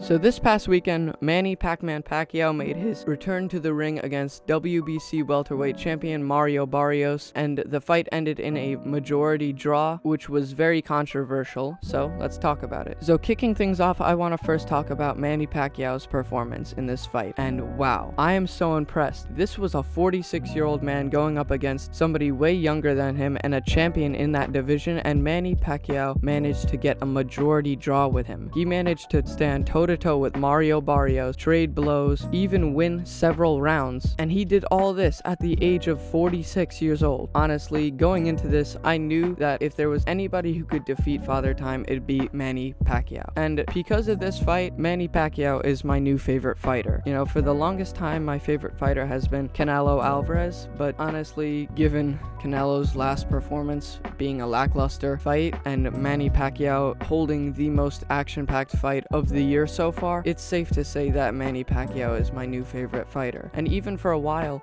So this past weekend, Manny Pacquiao made his return to the ring against WBC welterweight champion Mario Barrios, and the fight ended in a majority draw, which was very controversial, so let's talk about it. So kicking things off, I want to first talk about Manny Pacquiao's performance in this fight, and wow, I am so impressed. This was a 46-year-old man going up against somebody way younger than him and a champion in that division, and Manny Pacquiao managed to get a majority draw with him. He managed to stand toe-to-toe with Mario Barrios, trade blows, even win several rounds, and he did all this at the age of 46 years old. Honestly, going into this, I knew that if there was anybody who could defeat Father Time, it'd be Manny Pacquiao. And because of this fight, Manny Pacquiao is my new favorite fighter. You know, for the longest time, my favorite fighter has been Canelo Alvarez, but honestly, given Canelo's last performance being a lackluster fight and Manny Pacquiao holding the most action-packed fight of the year so far, it's safe to say that Manny Pacquiao is my new favorite fighter. And even for a while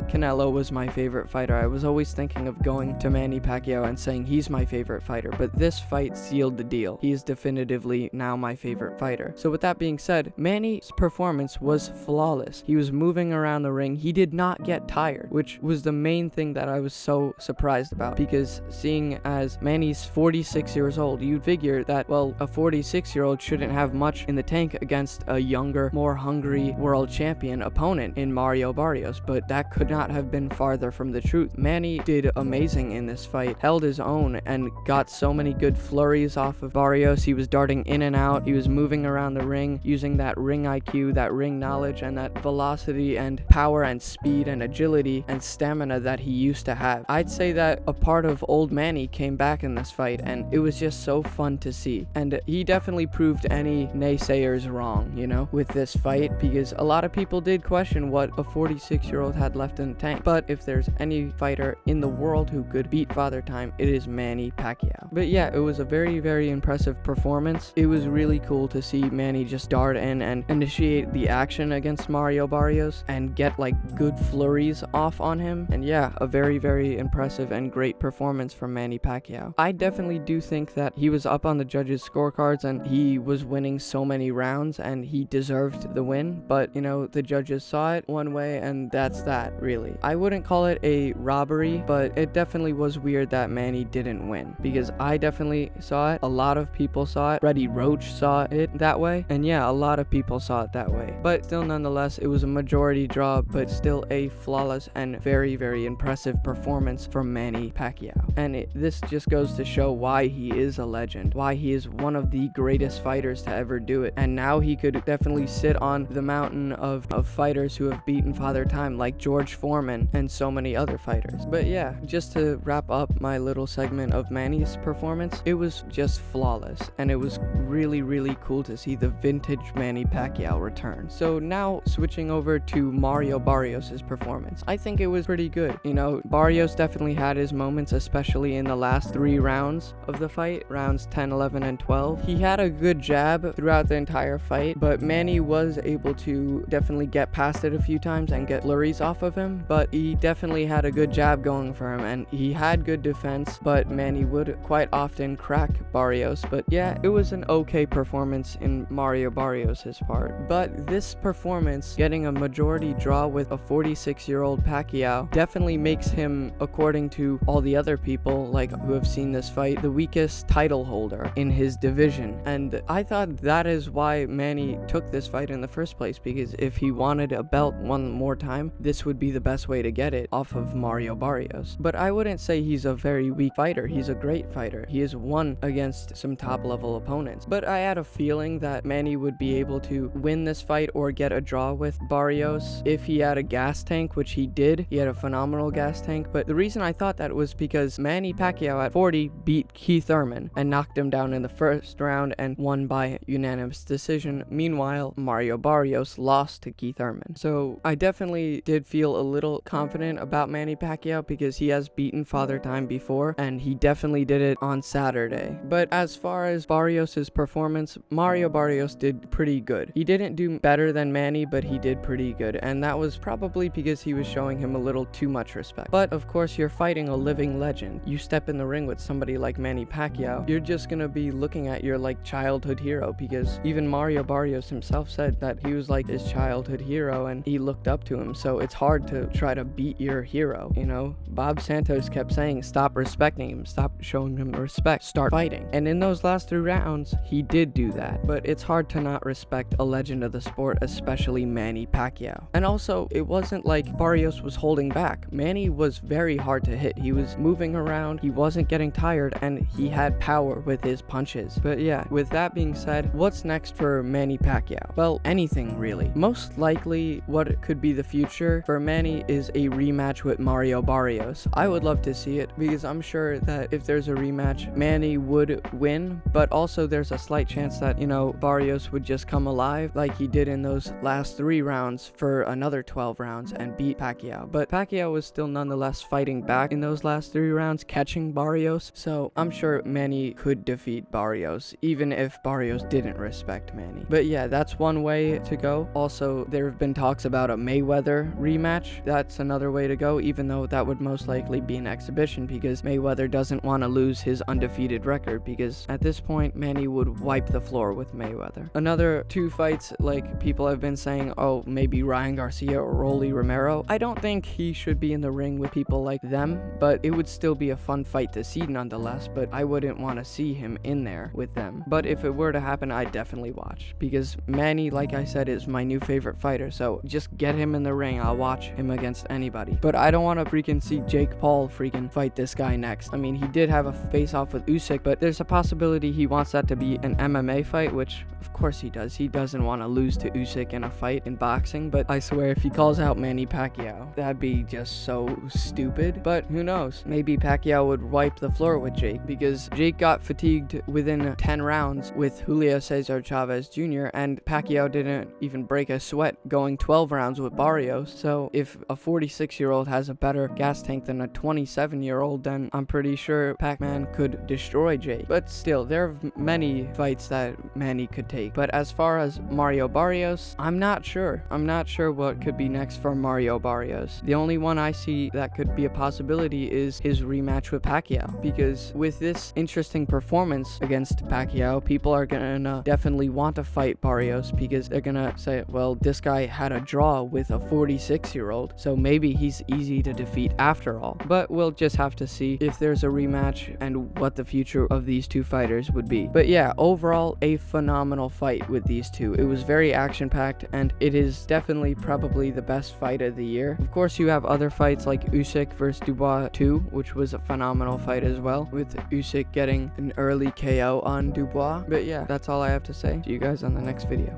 Canelo was my favorite fighter, I was always thinking of going to Manny Pacquiao and saying he's my favorite fighter, but this fight sealed the deal. He is definitively now my favorite fighter. So with that being said, Manny's performance was flawless. He was moving around the ring. He did not get tired, which was the main thing that I was so surprised about, because seeing as Manny's 46 years old, you'd figure that, well, a 46-year-old shouldn't have much in the tank against a younger, more hungry world champion opponent in Mario Barrios, but that could not have been farther from the truth. Manny did amazing in this fight, held his own, and got so many good flurries off of Barrios. He was darting in and out, he was moving around the ring, using that ring IQ, that ring knowledge, and that velocity and power and speed and agility and stamina that he used to have. I'd say that a part of old Manny came back in this fight, and it was just so fun to see. And he definitely proved any naysayers wrong, you know, with this fight, because a lot of people did question what a 46-year-old had left in the tank. But if there's any fighter in the world who could beat Father Time, it is Manny Pacquiao. But yeah, it was a very, very impressive performance. It was really cool to see Manny just dart in and initiate the action against Mario Barrios and get like good flurries off on him. And yeah, a very, very impressive and great performance from Manny Pacquiao. I definitely do think that he was up on the judges' scorecards and he was winning so many rounds and he deserved the win, but you know, the judges saw it one way and that's that, really. I wouldn't call it a robbery, but it definitely was weird that Manny didn't win, because I definitely saw it, a lot of people saw it, Freddie Roach saw it that way, and yeah, a lot of people saw it that way. But still, nonetheless, it was a majority draw, but still a flawless and very, very impressive performance from Manny Pacquiao. And this just goes to show why he is a legend, why he is one of the greatest fighters to ever do it. And now he could definitely sit on the mountain of fighters who have beaten Father Time, like George Foreman and so many other fighters. But yeah, just to wrap up my little segment of Manny's performance, it was just flawless, and it was really, really cool to see the vintage Manny Pacquiao return. So now switching over to Mario Barrios' performance, I think it was pretty good. You know, Barrios definitely had his moments, especially in the last 3 rounds of the fight, rounds 10, 11, and 12. He had a good jab throughout the entire fight, but Manny was able to definitely get past it a few times and get flurries off of him, but he definitely had a good jab going for him, and he had good defense, but Manny would quite often crack Barrios. But yeah, it was an okay performance in Mario Barrios' part. But this performance, getting a majority draw with a 46-year-old Pacquiao, definitely makes him, according to all the other people like who have seen this fight, the weakest title holder in his division. And I thought that is why Manny took this fight in the first place, because if he wanted a belt one more time, this would be the best way to get it off of Mario Barrios. But I wouldn't say he's a very weak fighter. He's a great fighter. He has won against some top level opponents. But I had a feeling that Manny would be able to win this fight or get a draw with Barrios if he had a gas tank, which he did. He had a phenomenal gas tank. But the reason I thought that was because Manny Pacquiao at 40 beat Keith Thurman and knocked him down in the first round and won by unanimous decision. Meanwhile, Mario Barrios lost to Keith Thurman. So I definitely did feel a little confident about Manny Pacquiao because he has beaten Father Time before, and he definitely did it on Saturday. But as far as Barrios' performance, Mario Barrios did pretty good. He didn't do better than Manny, but he did pretty good, and that was probably because he was showing him a little too much respect. But of course, you're fighting a living legend. You step in the ring with somebody like Manny Pacquiao, you're just gonna be looking at your like childhood hero, because even Mario Barrios himself said that he was like his childhood hero and he looked up to him, so it's hard to try to beat your hero, you know? Bob Santos kept saying, stop respecting him, stop showing him respect, start fighting. And in those last 3 rounds, he did do that. But it's hard to not respect a legend of the sport, especially Manny Pacquiao. And also, it wasn't like Barrios was holding back. Manny was very hard to hit. He was moving around, he wasn't getting tired, and he had power with his punches. But yeah, with that being said, what's next for Manny Pacquiao? Well, anything really. Most likely, what could be the future for Manny is a rematch with Mario Barrios. I would love to see it because I'm sure that if there's a rematch, Manny would win, but also there's a slight chance that, you know, Barrios would just come alive like he did in those last 3 rounds for another 12 rounds and beat Pacquiao. But Pacquiao was still nonetheless fighting back in those last 3 rounds, catching Barrios, so I'm sure Manny could defeat Barrios, even if Barrios didn't respect Manny. But yeah, that's one way to go. Also, there have been talks about a Mayweather rematch. That's another way to go, even though that would most likely be an exhibition because Mayweather doesn't want to lose his undefeated record, because at this point, Manny would wipe the floor with Mayweather. Another 2 fights, like people have been saying, oh, maybe Ryan Garcia or Rolly Romero. I don't think he should be in the ring with people like them, but it would still be a fun fight to see nonetheless, but I wouldn't want to see him in there with them. But if it were to happen, I'd definitely watch, because Manny, like I said, is my new favorite fighter, so just get him in the ring, I'll watch him against anybody. But I don't want to freaking see Jake Paul freaking fight this guy next. I mean, he did have a face-off with Usyk, but there's a possibility he wants that to be an MMA fight, which of course he does. He doesn't want to lose to Usyk in a fight in boxing, but I swear if he calls out Manny Pacquiao, that'd be just so stupid. But who knows? Maybe Pacquiao would wipe the floor with Jake, because Jake got fatigued within 10 rounds with Julio Cesar Chavez Jr., and Pacquiao didn't even break a sweat going 12 rounds with Barrios. So if a 46-year-old has a better gas tank than a 27-year-old, then I'm pretty sure Pac-Man could destroy Jake. But still, there are many fights that Manny could take. But as far as Mario Barrios, I'm not sure. I'm not sure what could be next for Mario Barrios. The only one I see that could be a possibility is his rematch with Pacquiao, because with this interesting performance against Pacquiao, people are gonna definitely want to fight Barrios, because they're gonna say, well, this guy had a draw with a 46-year-old, so maybe he's easy to defeat after all. But we'll just have to see if there's a rematch and what the future of these 2 fighters would be. But yeah, overall, a phenomenal fight with these 2. It was very action-packed, and it is definitely probably the best fight of the year. Of course, you have other fights like Usyk versus Dubois 2, which was a phenomenal fight as well, with Usyk getting an early KO on Dubois. But yeah, that's all I have to say. See you guys on the next video.